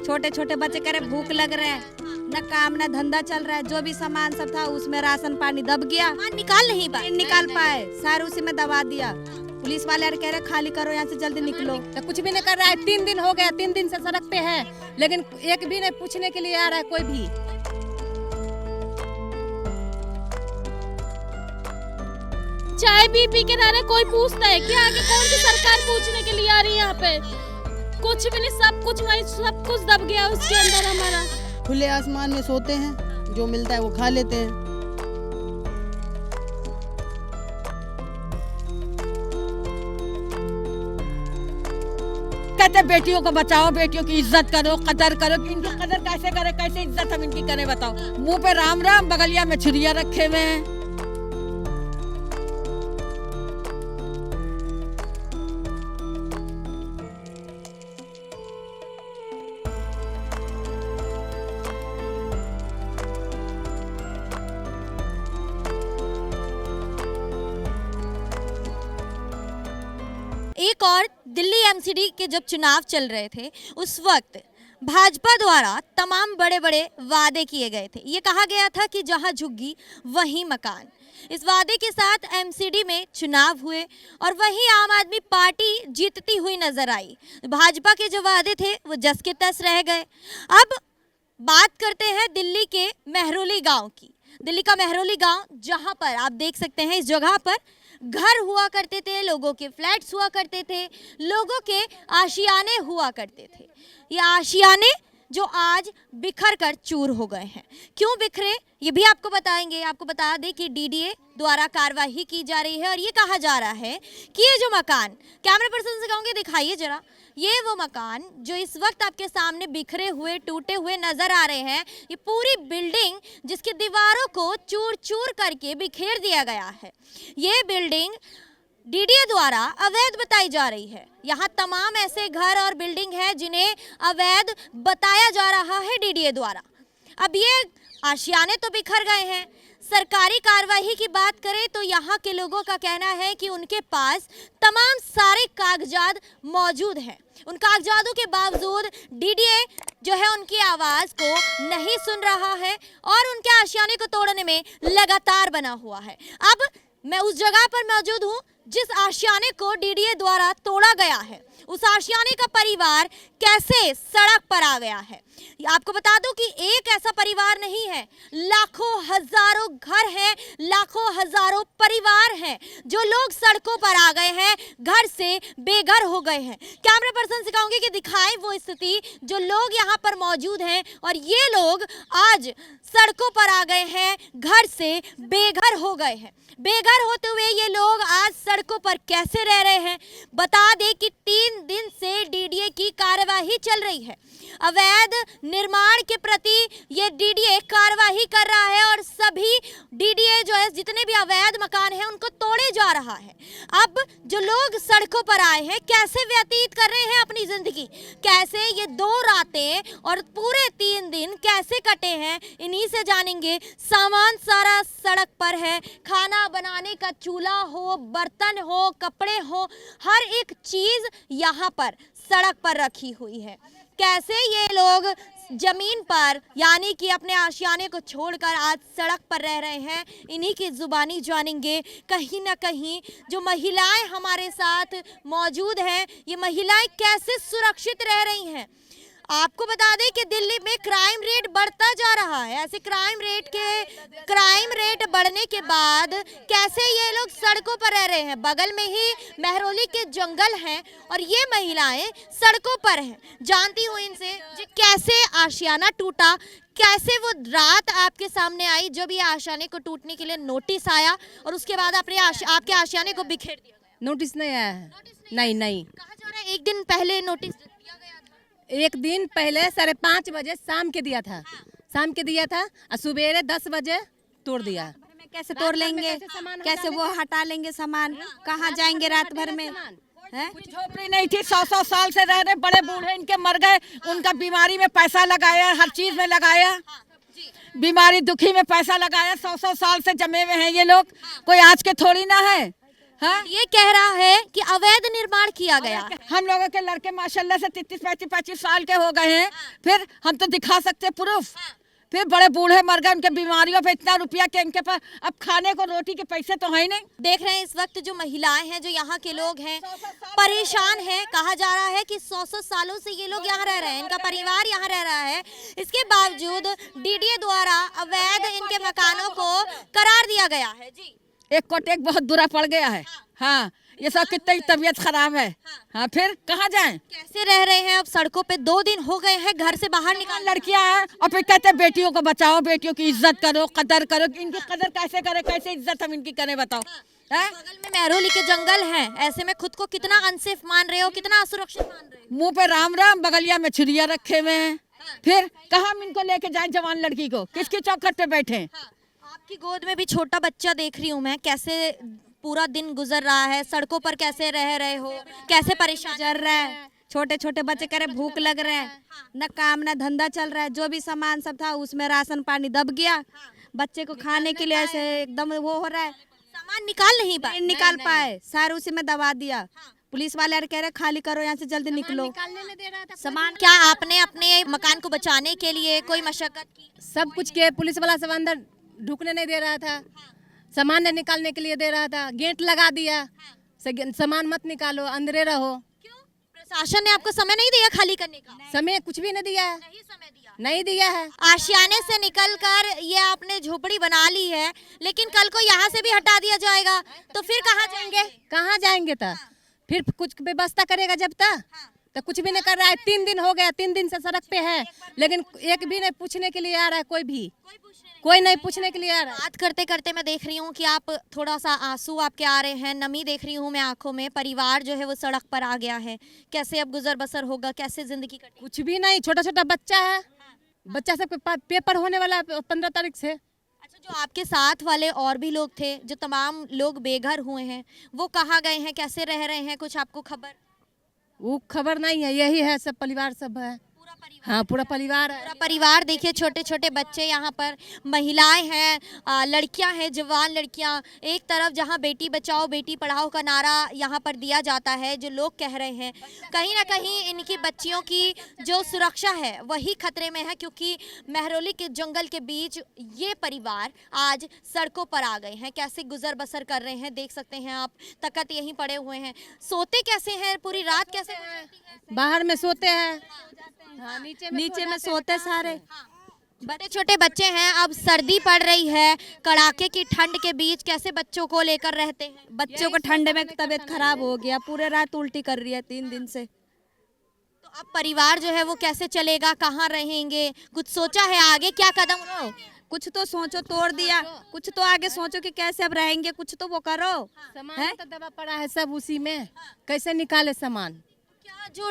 छोटे छोटे बच्चे कह रहे भूख लग रहा है, न काम न धंधा चल रहा है। जो भी सामान सब था उसमें राशन पानी दब गया, निकाल नहीं पाए, निकाल पाए, सारे उसी में दबा दिया। पुलिस वाले कह रहे खाली करो यहाँ से, जल्दी निकलो। तो कुछ भी नहीं कर रहा है। 3 दिन हो गया, 3 दिन से सड़क पे है, लेकिन एक भी नहीं पूछने के लिए आ रहा है कोई भी। चाय पी के रह रहे, कोई पूछता है क्या? आगे कौन सी सरकार पूछने के लिए आ रही है यहाँ पे? कुछ भी नहीं, सब कुछ वही, सब कुछ दब गया उसके अंदर हमारा। खुले आसमान में सोते हैं, जो मिलता है वो खा लेते हैं। कहते बेटियों को बचाओ, बेटियों की इज्जत करो, कदर करो। इनकी कदर कैसे करे, कैसे इज्जत हम इनकी करें बताओ? मुंह पे राम राम, बगलिया में छुरिया रखे हुए हैं। एक और दिल्ली एमसीडी के जब चुनाव चल रहे थे उस वक्त भाजपा द्वारा तमाम बड़े बड़े वादे किए गए थे। ये कहा गया था कि जहां झुग्गी वहीं मकान। इस वादे के साथ एमसीडी में चुनाव हुए और वहीं आम आदमी पार्टी जीतती हुई नजर आई। भाजपा के जो वादे थे वो जस के तस रह गए। अब बात करते हैं दिल्ली के मेहरौली गांव की। दिल्ली का मेहरौली गांव, जहां पर आप देख सकते हैं इस जगह पर घर हुआ करते थे, लोगों के फ्लैट्स हुआ करते थे, लोगों के आशियाने हुआ करते थे। ये आशियाने जो आज बिखर कर चूर हो गए हैं। क्यों बिखरे ये भी आपको बताएंगे। आपको बता दें कि डीडीए द्वारा कार्रवाई की जा रही है और ये कहा जा रहा है कि ये जो मकान, कैमरा पर्सन से कहूँगी दिखाइए जरा, ये वो मकान जो इस वक्त आपके सामने बिखरे हुए टूटे हुए नजर आ रहे हैं, ये पूरी बिल्डिंग जिसकी दीवारों को चूर चूर करके बिखेर दिया गया है, ये बिल्डिंग डीडीए द्वारा अवैध बताई जा रही है। यहाँ तमाम ऐसे घर और बिल्डिंग है जिन्हें अवैध बताया जा रहा है डीडीए द्वारा। अब ये आशियाने तो बिखर गए हैं। सरकारी कार्रवाई की बात करें तो यहाँ के लोगों का कहना है कि उनके पास तमाम सारे कागजात मौजूद हैं। उन कागजातों के बावजूद डीडीए जो है उनकी आवाज़ को नहीं सुन रहा है और उनके आशियाने को तोड़ने में लगातार बना हुआ है। अब मैं उस जगह पर मौजूद हूँ जिस आशियाने को डीडीए द्वारा तोड़ा गया है। उस आशियाने का परिवार कैसे सड़क पर आ गया है। आपको बता दूं कि एक ऐसा परिवार नहीं है, लाखों हजारों घर हैं, लाखों हजारों परिवार हैं जो लोग सड़कों पर आ गए हैं, घर से बेघर हो गए हैं। कैमरा पर्सन से कहूंगी कि दिखाएं वो स्थिति जो लोग यहाँ पर मौजूद हैं और ये लोग आज सड़कों पर आ गए हैं, घर से बेघर हो गए हैं। बेघर होते हुए ये लोग आज सड़कों पर कैसे रह रहे हैं? बता दें कि 3 दिन से डीडीए की कार्यवाही चल रही है। अवैध निर्माण के प्रति ये डीडीए कार्यवाही कर रहा है और सभी डीडीए जो है जितने भी अवैध मकान हैं उनको तोड़े जा रहा है। अब जो लोग सड़कों पर आए हैं कैसे व्यतीत कर रहे हैं अपनी जिंदगी, कैसे ये 2 रातें और पूरे 3 दिन कैसे कटे हैं, इन्हीं से जानेंगे। सामान सारा सड़क पर है, खाना बनाने का चूल्हा हो, बर्तन हो, कपड़े हो, हर एक चीज यहाँ पर सड़क पर रखी हुई है। कैसे ये लोग जमीन पर यानी कि अपने आशियाने को छोड़कर आज सड़क पर रह रहे हैं, इन्हीं की जुबानी जानेंगे। कहीं ना कहीं जो महिलाएं हमारे साथ मौजूद हैं, ये महिलाएं कैसे सुरक्षित रह रही हैं। आपको बता दें कि दिल्ली में क्राइम रेट बढ़ता जा रहा है। ऐसे क्राइम रेट बढ़ने के बाद कैसे ये लोग सड़कों पर रह रहे हैं। बगल में ही मेहरौली के जंगल हैं और ये महिलाएं सड़कों पर हैं। जानती हूँ इनसे कैसे आशियाना टूटा, कैसे वो रात आपके सामने आई जब ये आशियाने को टूटने के लिए नोटिस आया और उसके बाद आपके आशियाने को बिखेर दिया गया। नोटिस नहीं आया है। नहीं कहा जा रहा है 1 दिन पहले नोटिस दिया गया था। 1 दिन पहले 5:30 बजे शाम के दिया था, शाम के दिया था और सुबेरे 10 बजे तोड़ दिया। कैसे तोड़ लेंगे, कैसे वो हटा लेंगे सामान, कहाँ जाएंगे रात भर में? कुछ झोपड़ी नहीं थी, 100 साल से रह रहे, बड़े बूढ़े इनके मर गए, उनका बीमारी में पैसा लगाया, हर चीज में लगाया, बीमारी दुखी में पैसा लगाया, 100 साल से जमे हुए हैं ये लोग, कोई आज के थोड़ी ना है। हाँ ये कह रहा है कि अवैध निर्माण किया गया है। हम लोगों के लड़के माशाल्लाह से 33-35 साल के हो गए हैं, फिर हम तो दिखा सकते प्रूफ। फिर बड़े बूढ़े मर गए, उनके बीमारियों पे इतना रुपया के इनके पास अब खाने को रोटी के पैसे तो है ही नहीं। देख रहे हैं इस वक्त जो महिलाएं हैं, जो यहाँ के लोग हैं, परेशान हैं। कहा जा रहा है कि 100 सालों से ये लोग यहाँ रह रहे हैं, इनका परिवार यहाँ रह रहा है। इसके बावजूद डीडीए द्वारा अवैध इनके मकानों को करार दिया गया है। जी, एक कोट एक बहुत बुरा पड़ गया है। हाँ, ये सब कितनी तबीयत खराब है। हाँ, फिर कहाँ जाएं? कैसे रह रहे हैं अब सड़कों पे? 2 दिन हो गए हैं घर से बाहर निकाल। लड़कियां हैं और फिर कहते हैं बेटियों को बचाओ, बेटियों की इज्जत करो, कदर करो। इनकी कदर कैसे करे, कैसे इज्जत हम इनकी करें बताओ? हैं? बगल में मेहरौली के जंगल हैं, ऐसे में खुद को कितना अनसेफ मान रहे हो, कितना असुरक्षित मान रहे हो? मुंह पे राम राम, बगलिया में छुरिया रखे हुए हैं। फिर कहाँ हम इनको लेके जाए जवान लड़की को? किसकी चौखट पे बैठे? आपकी गोद में भी छोटा बच्चा देख रही हूँ मैं, कैसे पूरा दिन गुजर रहा है, सड़कों पर कैसे रह रहे हो, कैसे परेशान? गुजर रहा है। छोटे छोटे बच्चे कह रहे भूख लग रहा है, न काम न धंधा चल रहा है। जो भी सामान सब था उसमें राशन पानी दब गया। बच्चे को खाने के लिए ऐसे एकदम वो हो रहा है, सामान निकाल नहीं पाए। नहीं निकाल पाए, सारे उसी में दबा दिया। पुलिस वाले कह रहे खाली करो, यहाँ से जल्दी निकलो। सामान क्या आपने अपने मकान को बचाने के लिए कोई मशक्कत की? सब कुछ किए, पुलिस वाला सब अंदर ढुकने नहीं दे रहा था, सामान नहीं निकालने के लिए दे रहा था, गेट लगा दिया, सामान मत निकालो, अंदरे रहो। क्यों? प्रशासन ने आपको समय नहीं दिया खाली करने का? समय कुछ भी नहीं दिया है, नहीं समय दिया, नहीं दिया है। आशियाने से निकलकर ये आपने झोपड़ी बना ली है, लेकिन कल को यहाँ से भी हटा दिया जाएगा तो फिर कहाँ जाएंगे? कहाँ जाएंगे तो फिर कुछ व्यवस्था करेगा जब तक तो कुछ भी नहीं कर रहा है। 3 दिन हो गया, 3 दिन से सड़क पे है, लेकिन एक भी नहीं पूछने के लिए आ रहा है। कोई नहीं पूछने के लिए आ रहा है। बात करते करते मैं देख रही हूँ कि आप थोड़ा सा आंसू आपके आ रहे हैं, नमी देख रही हूँ मैं आंखों में। परिवार जो है वो सड़क पर आ गया है, कैसे अब गुजर बसर होगा, कैसे जिंदगी कटेगी? कुछ भी नहीं, छोटा छोटा बच्चा है, बच्चा सब पेपर होने वाला है 15 तारीख से। अच्छा, जो आपके साथ वाले और भी लोग थे, जो तमाम लोग बेघर हुए हैं, वो कहाँ गए हैं, कैसे रह रहे हैं, कुछ आपको खबर? वो खबर नहीं है, यही है, सब परिवार सब है। पूरा परिवार? हाँ, पूरा परिवार है। पूरा परिवार। देखिए छोटे छोटे बच्चे यहाँ पर, महिलाएं हैं, लड़कियां हैं, जवान लड़कियां। एक तरफ जहाँ बेटी बचाओ बेटी पढ़ाओ का नारा यहाँ पर दिया जाता है, जो लोग कह रहे हैं कहीं ना कहीं इनकी बच्चियों की जो सुरक्षा है वही खतरे में है, क्योंकि मेहरौली के जंगल के बीच ये परिवार आज सड़कों पर आ गए हैं। कैसे गुजर बसर कर रहे हैं देख सकते हैं आप, तकत यहीं पड़े हुए हैं। सोते कैसे हैं, पूरी रात कैसे गुजरती है? बाहर में सोते हैं, हाँ, नीचे में सोते सारे। छोटे छोटे बच्चे हैं, अब सर्दी पड़ रही है, कड़ाके की ठंड के बीच कैसे बच्चों को लेकर रहते हैं? बच्चों को ठंड में तबीयत खराब हो गया, पूरे रात उल्टी कर रही है 3 दिन से। तो अब परिवार जो है वो कैसे चलेगा, कहाँ रहेंगे, कुछ सोचा है आगे क्या कदम उठाओगे? कुछ तो सोचो, तोड़ दिया, कुछ तो आगे सोचो कि कैसे अब रहेंगे, कुछ तो वो करो। सामान तो दबा पड़ा है सब उसी में, कैसे निकाले सामान? क्या जो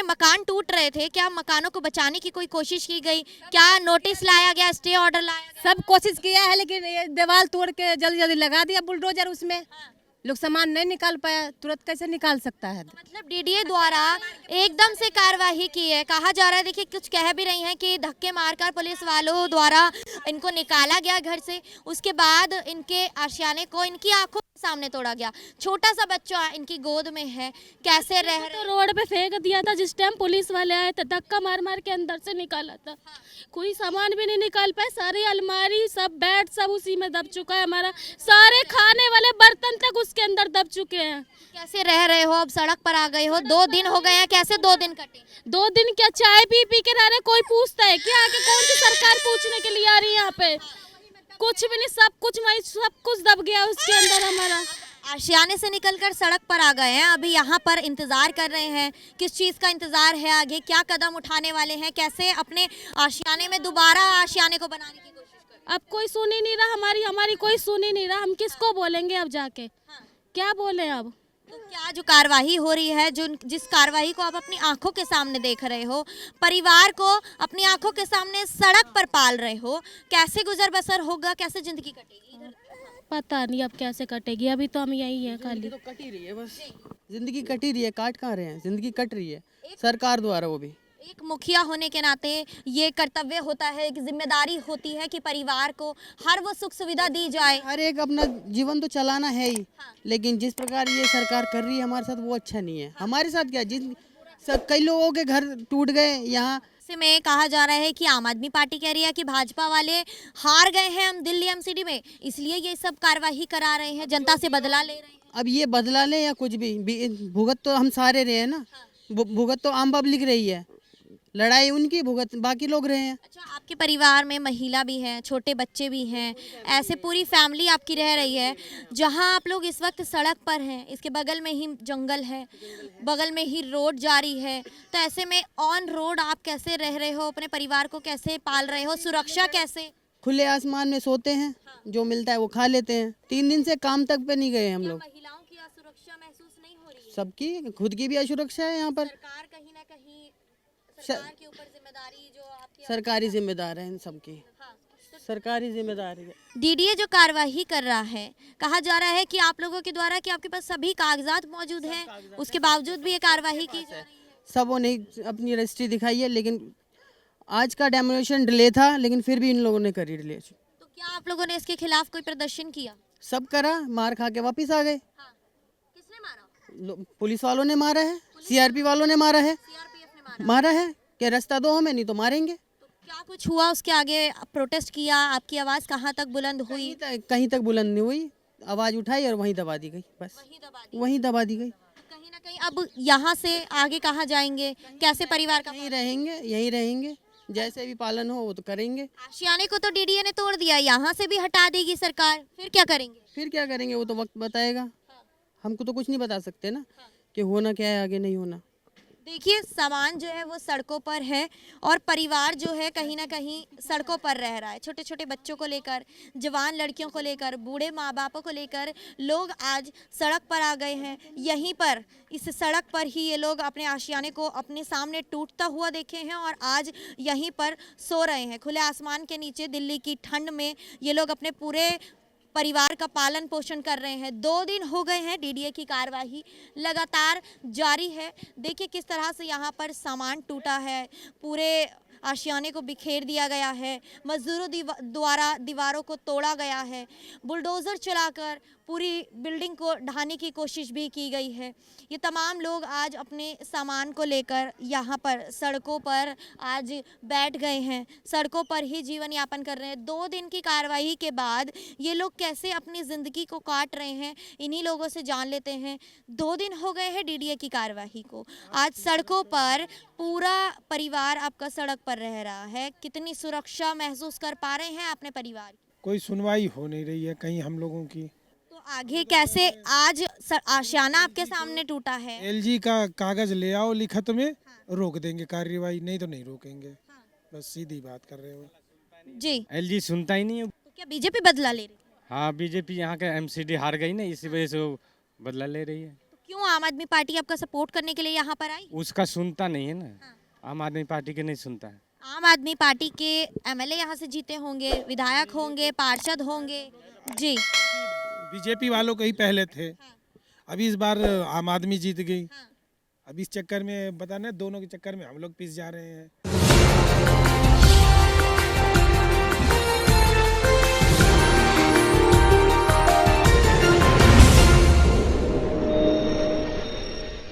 मकान टूट रहे थे, क्या मकानों को बचाने की कोई कोशिश की गई? क्या नोटिस लाया गया, स्टे ऑर्डर लाया गया? सब कोशिश किया है, लेकिन ये दीवार तोड़ के जल्दी जल्दी लगा दिया बुलडोजर, उसमें लोग सामान नहीं निकाल पाया। तुरंत कैसे निकाल सकता है? मतलब डीडीए द्वारा एकदम से कार्रवाई की है, कहा जा रहा है। देखिए कुछ कह भी रही हैं कि धक्के मारकर पुलिस वालों द्वारा इनको निकाला गया घर से, उसके बाद इनके आशियाने को इनकी आंखों के सामने तोड़ा गया। छोटा सा बच्चा इनकी गोद में है, कैसे रह रहे? तो रोड पे फेंक दिया था, जिस टाइम पुलिस वाले आए थे धक्का मार मार के अंदर से निकाला था। कोई सामान भी नहीं निकाल पाए, सारी अलमारी सब बेड सब उसी में दब चुका है। हमारा सारे खाने वाले बर्तन तक उसके अंदर दब चुके हैं। कैसे रह रहे हो? अब सड़क पर आ गए हो, 2 दिन हो गए हैं, कैसे 2 दिन कटे? 2 दिन क्या चाय पी पी के रह रहे, कोई पूछता है क्या? आके कौन सी सरकार पूछने के लिए आ रही है यहाँ पे? कुछ भी नहीं, सब कुछ दब गया उसके अंदर हमारा। आशियाने से निकलकर सड़क पर आ गए हैं, अभी यहाँ पर इंतजार कर रहे हैं। किस चीज़ का इंतजार है, आगे क्या कदम उठाने वाले हैं, कैसे अपने आशियाने में दोबारा आशियाने को बनाने की कोशिश कर रहे हैं? अब कोई सुन ही नहीं रहा, हमारी कोई सुन ही नहीं रहा। हम किसको बोलेंगे अब जाके? क्या बोले अब? तो क्या जो कार्रवाई हो रही है, जिस कार्रवाई को आप अपनी आंखों के सामने देख रहे हो, परिवार को अपनी आंखों के सामने सड़क पर पाल रहे हो, कैसे गुजर बसर होगा, कैसे जिंदगी कटेगी इधर? पता नहीं अब कैसे कटेगी, अभी तो हम यही हैं खाली। तो कट ही रही है बस, जिंदगी कट ही रही है, काट कहाँ रहे हैं, जिंदगी कट रही है सरकार द्वारा। वो भी एक मुखिया होने के नाते ये कर्तव्य होता है, एक जिम्मेदारी होती है कि परिवार को हर वो सुख सुविधा दी जाए। हर एक अपना जीवन तो चलाना है ही, लेकिन जिस प्रकार ये सरकार कर रही है हमारे साथ वो अच्छा नहीं है। हमारे साथ क्या, जिन सब कई लोगों के घर टूट गए यहाँ। ऐसे में कहा जा रहा है कि आम आदमी पार्टी कह रही है कि भाजपा वाले हार गए हैं हम दिल्ली एमसीडी में, इसलिए ये सब कार्यवाही करा रहे हैं, जनता से बदला ले रहे हैं। अब ये बदला ले या कुछ भी, भुगत तो हम सारे रहे हैं ना। भुगत तो आम पब्लिक रही है, लड़ाई उनकी, भुगत बाकी लोग रहे हैं। अच्छा, आपके परिवार में महिला भी हैं, छोटे बच्चे भी हैं, ऐसे पूरी फैमिली आपकी रह रही है। जहां आप लोग इस वक्त सड़क पर हैं, इसके बगल में ही जंगल है, बगल में ही रोड जारी है, तो ऐसे में ऑन रोड आप कैसे रह रहे हो, अपने परिवार को कैसे पाल रहे हो, सुरक्षा कैसे? खुले आसमान में सोते हैं, जो मिलता है वो खा लेते हैं। 3 दिन से काम तक पे नहीं गए हम लोग। महिलाओं की असुरक्षा महसूस नहीं हो रही है? सबकी खुद की भी असुरक्षा है यहाँ पर। सरकार कहीं ना कहीं, सरकार के ऊपर जिम्मेदारी जो आपकी, सरकारी जिम्मेदार है इन सबकी, हाँ। सरकारी जिम्मेदारी है। डीडीए जो कार्यवाही कर रहा है, कहा जा रहा है कि आप लोगों के द्वारा कि आपके पास सभी कागजात मौजूद हैं, उसके बावजूद भी ये कार्यवाही की जा रही है। सबों ने अपनी रजिस्ट्री दिखाई है, लेकिन आज का डेमोनेशन डिले था, लेकिन फिर भी इन लोगों ने करी डिले। तो क्या आप लोगों ने इसके खिलाफ कोई प्रदर्शन किया? सब करा, मार खा के वापिस आ गए। हाँ। किसने मारा? पुलिस वालों ने मारा है, सीआरपी वालों ने मारा है। सीआरपीएफ ने मारा? मारा है कि रास्ता दो हमें, नहीं तो मारेंगे। तो क्या कुछ हुआ उसके आगे? प्रोटेस्ट किया? आपकी आवाज कहाँ तक बुलंद हुई? कहीं तक बुलंद नहीं हुई, आवाज उठाई और वहीं दबा दी गई, बस वहीं दबा दी। वहीं दबा दी गई। तो कहीं ना कहीं अब यहाँ से आगे कहाँ जाएंगे, कैसे परिवार का? यहीं रहेंगे, जैसे भी पालन हो वो तो करेंगे। आशियाने को तो डीडीए ने तोड़ दिया, यहाँ से भी हटा देगी सरकार, फिर क्या करेंगे? फिर क्या करेंगे वो तो वक्त बताएगा। हमको तो कुछ नहीं बता सकते ना कि होना क्या है, आगे नहीं होना। देखिए, सामान जो है वो सड़कों पर है और परिवार जो है कहीं ना कहीं सड़कों पर रह रहा है। छोटे छोटे बच्चों को लेकर, जवान लड़कियों को लेकर, बूढ़े माँ बापों को लेकर लोग आज सड़क पर आ गए हैं। यहीं पर इस सड़क पर ही ये लोग अपने आशियाने को अपने सामने टूटता हुआ देखे हैं और आज यहीं पर सो रहे हैं। खुले आसमान के नीचे दिल्ली की ठंड में ये लोग अपने पूरे परिवार का पालन पोषण कर रहे हैं। 2 दिन हो गए हैं, डीडीए की कार्यवाही लगातार जारी है। देखिए किस तरह से यहाँ पर सामान टूटा है, पूरे आशियाने को बिखेर दिया गया है, मजदूरों द्वारा दीवारों को तोड़ा गया है, बुलडोज़र चलाकर पूरी बिल्डिंग को ढाने की कोशिश भी की गई है। ये तमाम लोग आज अपने सामान को लेकर यहाँ पर सड़कों पर आज बैठ गए हैं, सड़कों पर ही जीवन यापन कर रहे हैं। 2 दिन की कार्रवाई के बाद ये लोग कैसे अपनी ज़िंदगी को काट रहे हैं, इन्हीं लोगों से जान लेते हैं। 2 दिन हो गए हैं डीडीए की कार्रवाई को, आज सड़कों पर पूरा परिवार आपका सड़क पर रह रहा है। कितनी सुरक्षा महसूस कर पा रहे हैं अपने परिवार की? कोई सुनवाई हो नहीं रही है कहीं हम लोगों की। तो आगे कैसे? आज आशियाना आपके सामने टूटा है, एलजी का कागज ले आओ लिखत में, रोक देंगे कार्यवाही, नहीं तो नहीं रोकेंगे। बस सीधी बात कर रहे हो जी। एलजी सुनता ही नहीं है। तो क्या बीजेपी बदला ले रही है? हाँ, बीजेपी यहाँ का एमसीडी हार गई ना, इसी वजह से वो बदला ले रही है। तो क्यों आम आदमी पार्टी आपका सपोर्ट करने के लिए यहाँ पर आई? उसका सुनता नहीं है ना, आम आदमी पार्टी के नहीं सुनता है। आम आदमी पार्टी के एमएलए यहाँ से जीते होंगे, विधायक होंगे, पार्षद होंगे। जी। बीजेपी वालों के ही पहले थे, अभी इस बार आम आदमी जीत गई। अब इस चक्कर में बताना, दोनों के चक्कर में हम लोग पिस जा रहे हैं।